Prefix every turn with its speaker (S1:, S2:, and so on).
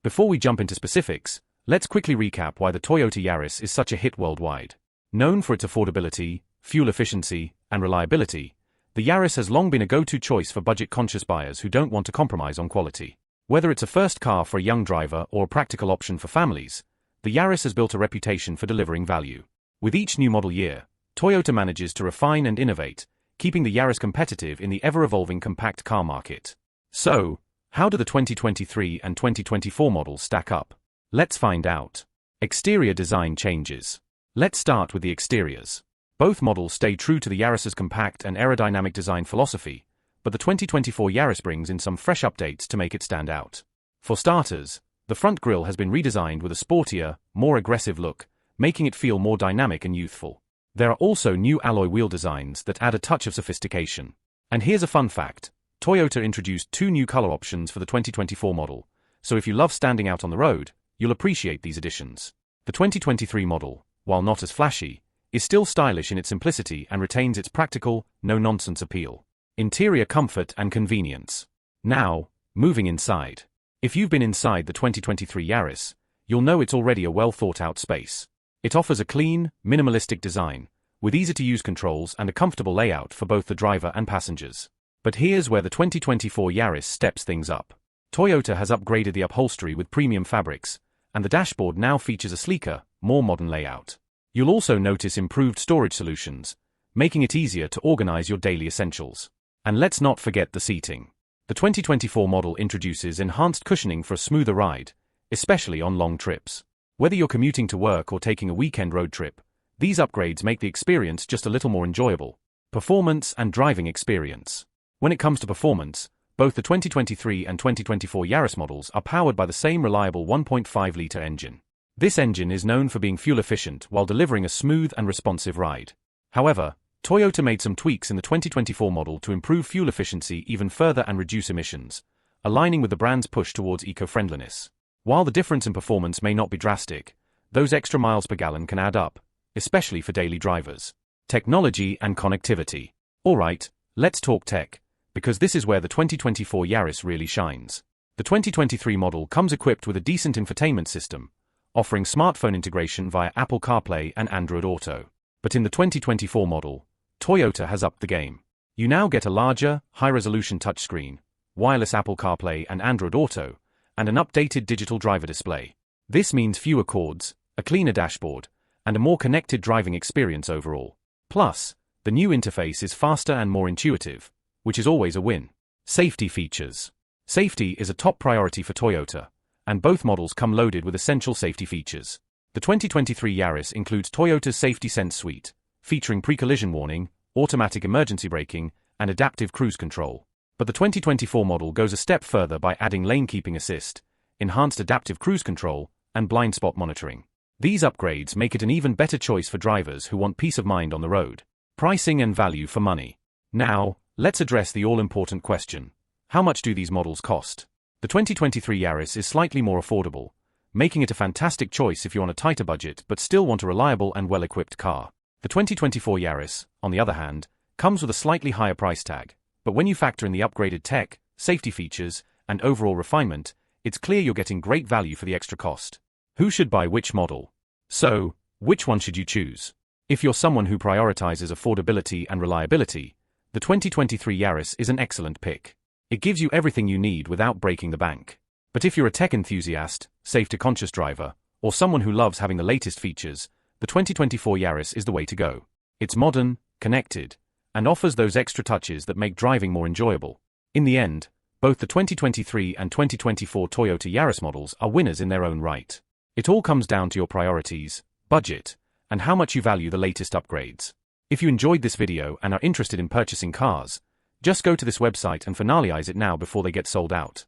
S1: Before we jump into specifics, let's quickly recap why the Toyota Yaris is such a hit worldwide. Known for its affordability, fuel efficiency, and reliability, the Yaris has long been a go-to choice for budget-conscious buyers who don't want to compromise on quality. Whether it's a first car for a young driver or a practical option for families, the Yaris has built a reputation for delivering value. With each new model year, Toyota manages to refine and innovate, keeping the Yaris competitive in the ever-evolving compact car market. So, how do the 2023 and 2024 models stack up? Let's find out. Exterior design changes. Let's start with the exteriors. Both models stay true to the Yaris's compact and aerodynamic design philosophy, but the 2024 Yaris brings in some fresh updates to make it stand out. For starters, the front grille has been redesigned with a sportier, more aggressive look, making it feel more dynamic and youthful. There are also new alloy wheel designs that add a touch of sophistication. And here's a fun fact. Toyota introduced 2 new color options for the 2024 model, so if you love standing out on the road, you'll appreciate these additions. The 2023 model, while not as flashy, is still stylish in its simplicity and retains its practical, no-nonsense appeal. Interior comfort and convenience. Now, moving inside. If you've been inside the 2023 Yaris, you'll know it's already a well-thought-out space. It offers a clean, minimalistic design, with easy-to-use controls and a comfortable layout for both the driver and passengers. But here's where the 2024 Yaris steps things up. Toyota has upgraded the upholstery with premium fabrics, and the dashboard now features a sleeker, more modern layout. You'll also notice improved storage solutions, making it easier to organize your daily essentials. And let's not forget the seating. The 2024 model introduces enhanced cushioning for a smoother ride, especially on long trips. Whether you're commuting to work or taking a weekend road trip, these upgrades make the experience just a little more enjoyable. Performance and driving experience. When it comes to performance, both the 2023 and 2024 Yaris models are powered by the same reliable 1.5-liter engine. This engine is known for being fuel efficient while delivering a smooth and responsive ride. However, Toyota made some tweaks in the 2024 model to improve fuel efficiency even further and reduce emissions, aligning with the brand's push towards eco-friendliness. While the difference in performance may not be drastic, those extra miles per gallon can add up, especially for daily drivers. Technology and connectivity. Alright, let's talk tech, because this is where the 2024 Yaris really shines. The 2023 model comes equipped with a decent infotainment system, offering smartphone integration via Apple CarPlay and Android Auto. But in the 2024 model, Toyota has upped the game. You now get a larger, high-resolution touchscreen, wireless Apple CarPlay and Android Auto, and an updated digital driver display. This means fewer cords, a cleaner dashboard, and a more connected driving experience overall. Plus, the new interface is faster and more intuitive, which is always a win. Safety features. Safety is a top priority for Toyota, and both models come loaded with essential safety features. The 2023 Yaris includes Toyota's Safety Sense suite, featuring pre-collision warning, automatic emergency braking, and adaptive cruise control. But the 2024 model goes a step further by adding lane keeping assist, enhanced adaptive cruise control, and blind spot monitoring. These upgrades make it an even better choice for drivers who want peace of mind on the road. Pricing and value for money. Now, let's address the all-important question. How much do these models cost? The 2023 Yaris is slightly more affordable, making it a fantastic choice if you're on a tighter budget but still want a reliable and well-equipped car. The 2024 Yaris, on the other hand, comes with a slightly higher price tag, but when you factor in the upgraded tech, safety features, and overall refinement, it's clear you're getting great value for the extra cost. Who should buy which model? So, which one should you choose? If you're someone who prioritizes affordability and reliability, the 2023 Yaris is an excellent pick. It gives you everything you need without breaking the bank. But if you're a tech enthusiast, safety-conscious driver, or someone who loves having the latest features, the 2024 Yaris is the way to go. It's modern, connected, and offers those extra touches that make driving more enjoyable. In the end, both the 2023 and 2024 Toyota Yaris models are winners in their own right. It all comes down to your priorities, budget, and how much you value the latest upgrades. If you enjoyed this video and are interested in purchasing cars, just go to this website and finalize it now before they get sold out.